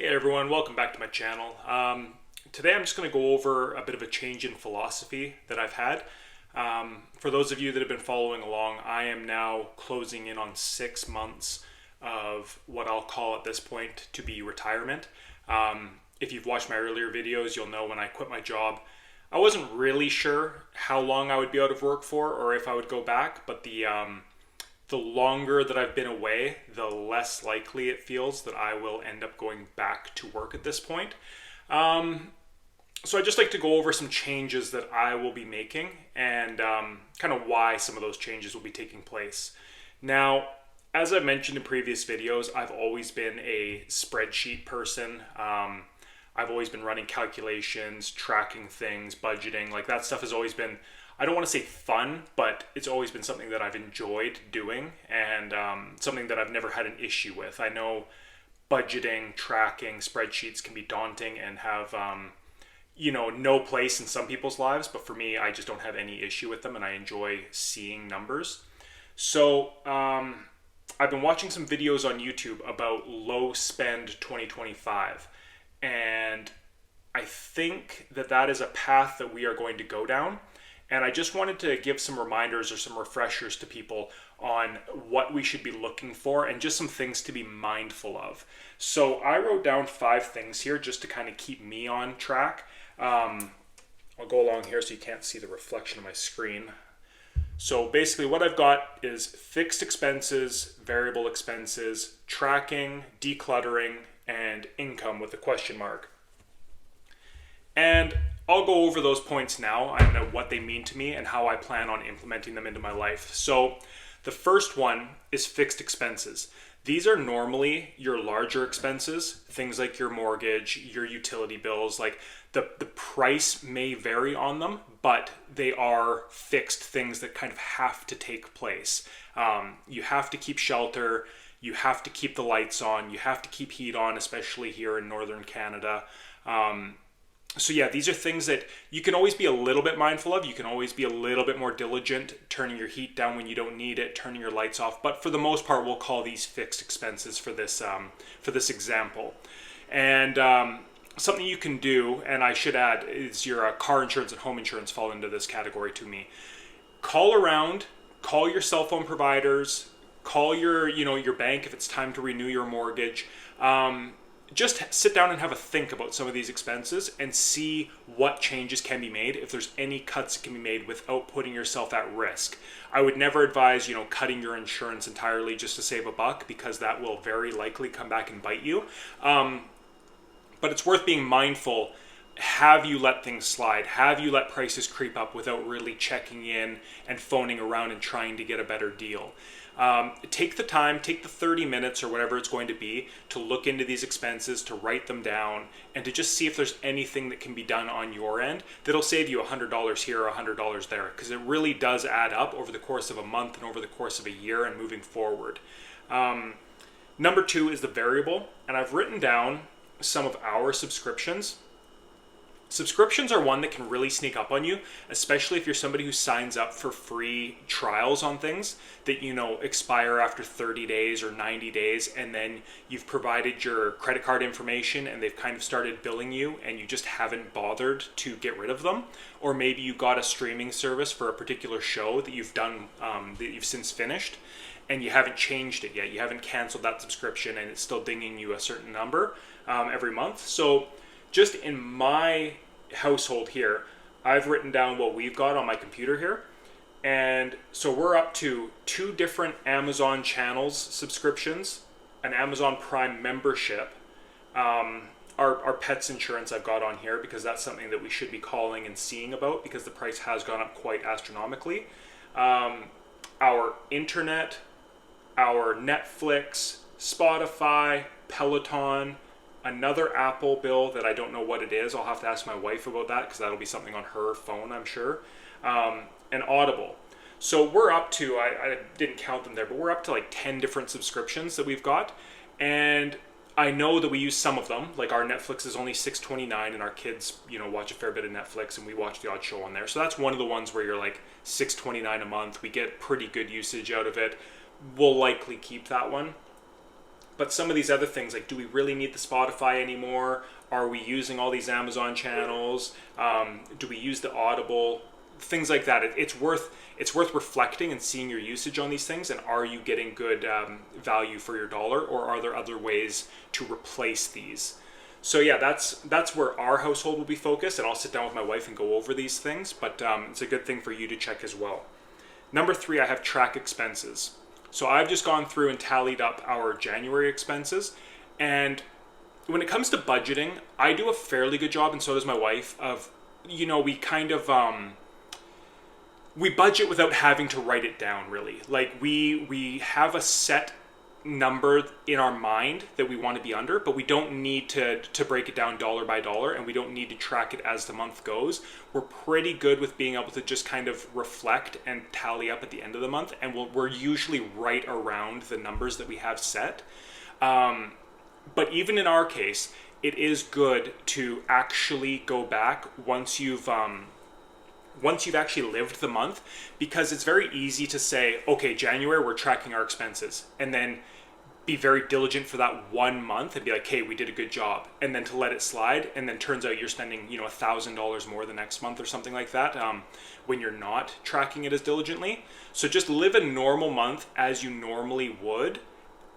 Hey everyone, welcome back to my channel. Today I'm just going to go over a bit of a change in philosophy that I've had. For those of you that have been following along, I am now closing in on 6 months of what I'll call at this point to be retirement. If you've watched my earlier videos, you'll know when I quit my job, I wasn't really sure how long I would be out of work for or if I would go back, but the longer that I've been away, the less likely it feels that I will end up going back to work at this point. So I'd just like to go over some changes that I will be making and kind of why some of those changes will be taking place. Now, as I've mentioned in previous videos, I've always been a spreadsheet person. I've always been running calculations, tracking things, budgeting. Like that stuff has always been, I don't want to say fun, but it's always been something that I've enjoyed doing and something that I've never had an issue with. I know budgeting, tracking, spreadsheets can be daunting and have, no place in some people's lives, but for me, I just don't have any issue with them and I enjoy seeing numbers. So I've been watching some videos on YouTube about low spend 2025, and I think that is a path that we are going to go down. And I just wanted to give some reminders or some refreshers to people on what we should be looking for and just some things to be mindful of. So I wrote down 5 things here just to kind of keep me on track. I'll go along here so you can't see the reflection of my screen. So basically what I've got is fixed expenses, variable expenses, tracking, decluttering, and income with a question mark. And I'll go over those points now. I know what they mean to me and how I plan on implementing them into my life. So the first one is fixed expenses. These are normally your larger expenses, things like your mortgage, your utility bills. Like the price may vary on them, but they are fixed things that kind of have to take place. You have to keep shelter, you have to keep the lights on, you have to keep heat on, especially here in northern Canada. So yeah, these are things that you can always be a little bit mindful of. You can always be a little bit more diligent, turning your heat down when you don't need it, turning your lights off. But for the most part, we'll call these fixed expenses for this example. And something you can do, and I should add, is your car insurance and home insurance fall into this category to me. Call around, call your cell phone providers, call your bank if it's time to renew your mortgage. Just sit down and have a think about some of these expenses and see what changes can be made, if there's any cuts that can be made without putting yourself at risk. I would never advise, cutting your insurance entirely just to save a buck, because that will very likely come back and bite you. But it's worth being mindful. Have you let things slide? Have you let prices creep up without really checking in and phoning around and trying to get a better deal? Take the time, take the 30 minutes or whatever it's going to be to look into these expenses, to write them down, and to just see if there's anything that can be done on your end that'll save you $100 here or $100 there, because it really does add up over the course of a month and over the course of a year and moving forward. Number 2 is the variable, and I've written down some of our subscriptions. Subscriptions are one that can really sneak up on you, especially if you're somebody who signs up for free trials on things that expire after 30 days or 90 days, and then you've provided your credit card information and they've kind of started billing you and you just haven't bothered to get rid of them. Or maybe you got a streaming service for a particular show that you've done, that you've since finished, and you haven't changed it yet. You haven't canceled that subscription and it's still dinging you a certain number every month. So just in my household here, I've written down what we've got on my computer here. And so we're up to 2 different Amazon channels subscriptions, an Amazon Prime membership, our pets insurance I've got on here because that's something that we should be calling and seeing about because the price has gone up quite astronomically. Our internet, our Netflix, Spotify, Peloton, another Apple bill that I don't know what it is. I'll have to ask my wife about that because that'll be something on her phone, I'm sure. And Audible. So we're up to, I didn't count them there, but we're up to like 10 different subscriptions that we've got. And I know that we use some of them. Like our Netflix is only $6.29 and our kids, watch a fair bit of Netflix and we watch the odd show on there. So that's one of the ones where you're like $6.29 a month. We get pretty good usage out of it. We'll likely keep that one. But some of these other things, like, do we really need the Spotify anymore? Are we using all these Amazon channels? Do we use the Audible? Things like that. It's worth reflecting and seeing your usage on these things, and are you getting good value for your dollar, or are there other ways to replace these? So yeah, that's where our household will be focused, and I'll sit down with my wife and go over these things, but it's a good thing for you to check as well. Number 3, I have track expenses. So I've just gone through and tallied up our January expenses, and when it comes to budgeting, I do a fairly good job, and so does my wife, of, we kind of we budget without having to write it down, really. Like, we have a set number in our mind that we want to be under, but we don't need to break it down dollar by dollar, and we don't need to track it as the month goes. We're pretty good with being able to just kind of reflect and tally up at the end of the month, and we're usually right around the numbers that we have set. But even in our case, it is good to actually go back once you've actually lived the month, because it's very easy to say, okay, January, we're tracking our expenses, and then be very diligent for that 1 month and be like, hey, we did a good job, and then to let it slide, and then turns out you're spending $1,000 more the next month or something like that, when you're not tracking it as diligently. So just live a normal month as you normally would,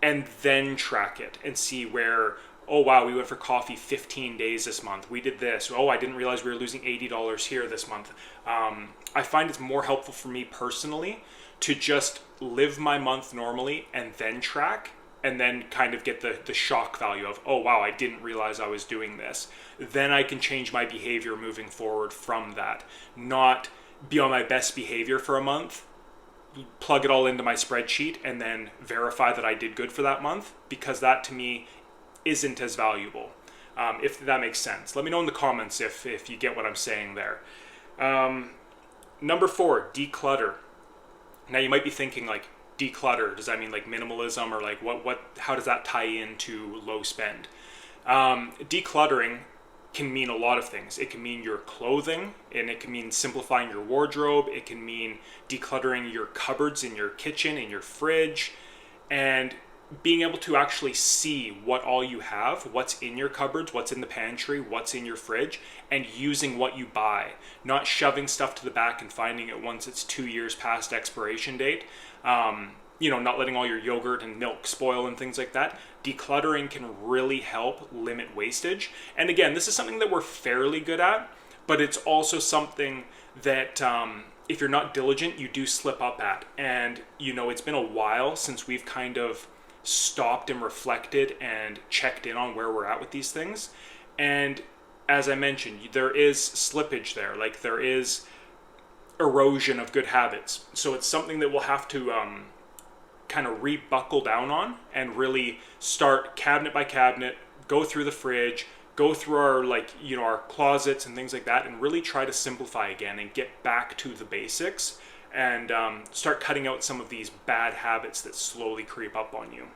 and then track it and see where, oh wow, we went for coffee 15 days this month, we did this, oh, I didn't realize we were losing $80 here this month. I find it's more helpful for me personally to just live my month normally and then track, and then kind of get the shock value of, oh wow, I didn't realize I was doing this. Then I can change my behavior moving forward from that. Not be on my best behavior for a month, plug it all into my spreadsheet, and then verify that I did good for that month, because that to me isn't as valuable, if that makes sense. Let me know in the comments if you get what I'm saying there. Number 4, declutter. Now you might be thinking, like, declutter, does that mean like minimalism, or like how does that tie into low spend? Decluttering can mean a lot of things. It can mean your clothing, and it can mean simplifying your wardrobe. It can mean decluttering your cupboards in your kitchen, in your fridge, and being able to actually see what all you have, what's in your cupboards, what's in the pantry, what's in your fridge, and using what you buy. Not shoving stuff to the back and finding it once it's 2 years past expiration date. Not letting all your yogurt and milk spoil and things like that. Decluttering can really help limit wastage. And again, this is something that we're fairly good at, but it's also something that if you're not diligent, you do slip up at. And, it's been a while since we've kind of stopped and reflected and checked in on where we're at with these things. And as I mentioned, there is slippage there. Like, there is erosion of good habits. So it's something that we'll have to kind of re-buckle down on, and really start cabinet by cabinet, go through the fridge, go through our closets and things like that, and really try to simplify again and get back to the basics, and start cutting out some of these bad habits that slowly creep up on you.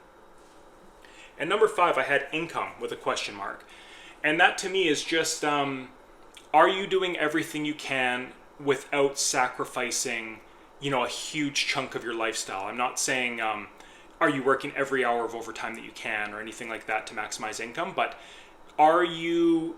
And number 5, I had income with a question mark. And that to me is just, are you doing everything you can without sacrificing, a huge chunk of your lifestyle? I'm not saying, are you working every hour of overtime that you can or anything like that to maximize income, but are you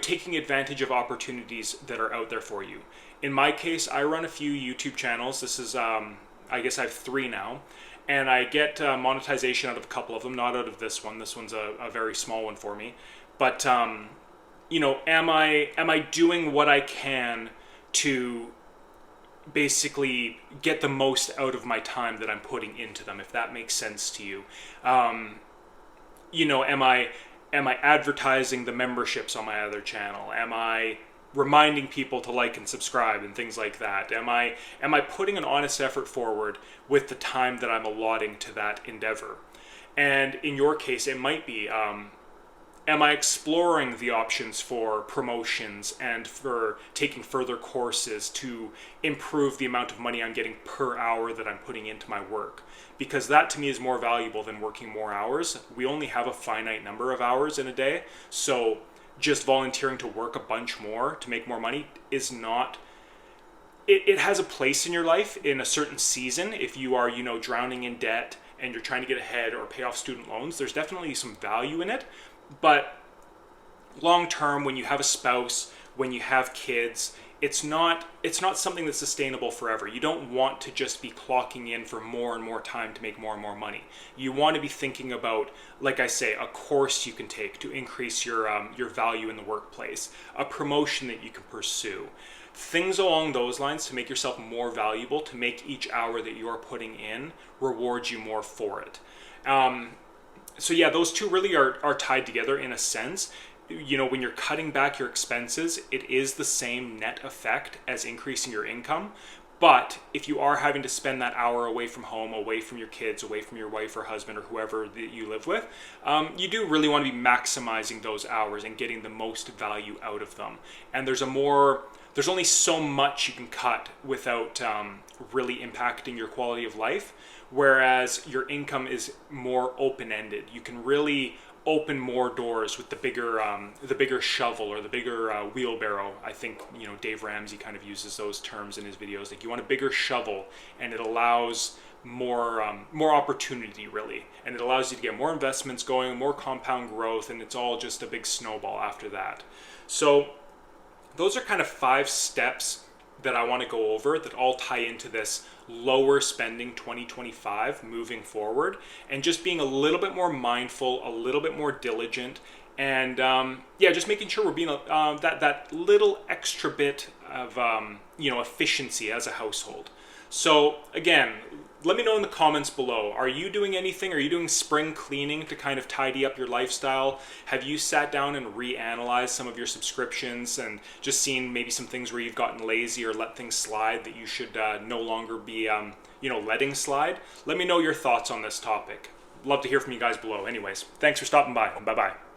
taking advantage of opportunities that are out there for you? In my case, I run a few YouTube channels. This is, I guess I have 3 now, and I get monetization out of a couple of them, not out of this one. This one's a very small one for me. But, am I doing what I can to basically get the most out of my time that I'm putting into them, if that makes sense to you? Am I advertising the memberships on my other channel? Am I reminding people to like and subscribe and things like that? Am I putting an honest effort forward with the time that I'm allotting to that endeavor? And in your case, it might be, am I exploring the options for promotions and for taking further courses to improve the amount of money I'm getting per hour that I'm putting into my work? Because that to me is more valuable than working more hours. We only have a finite number of hours in a day, so just volunteering to work a bunch more to make more money is not... It has a place in your life in a certain season if you are, drowning in debt and you're trying to get ahead or pay off student loans, there's definitely some value in it. But long term, when you have a spouse, when you have kids, it's not something that's sustainable forever. You don't want to just be clocking in for more and more time to make more and more money. You want to be thinking about, like I say, a course you can take to increase your value in the workplace, a promotion that you can pursue, things along those lines to make yourself more valuable, to make each hour that you are putting in reward you more for it. So yeah, those two really are tied together in a sense. You know, when you're cutting back your expenses, it is the same net effect as increasing your income. But if you are having to spend that hour away from home, away from your kids, away from your wife or husband or whoever that you live with, you do really want to be maximizing those hours and getting the most value out of them. And there's only so much you can cut without really impacting your quality of life. Whereas your income is more open-ended. You can really open more doors with the bigger shovel or the bigger wheelbarrow. I think, you know, Dave Ramsey kind of uses those terms in his videos. Like, you want a bigger shovel, and it allows more opportunity, really, and it allows you to get more investments going, more compound growth, and it's all just a big snowball after that. So those are kind of 5 steps that I want to go over that all tie into this lower spending 2025 moving forward, and just being a little bit more mindful, a little bit more diligent, and just making sure we're being that little extra bit of efficiency as a household. So again, let me know in the comments below. Are you doing anything? Are you doing spring cleaning to kind of tidy up your lifestyle? Have you sat down and reanalyzed some of your subscriptions and just seen maybe some things where you've gotten lazy or let things slide that you should no longer be letting slide? Let me know your thoughts on this topic. Love to hear from you guys below. Anyways, thanks for stopping by. Bye-bye.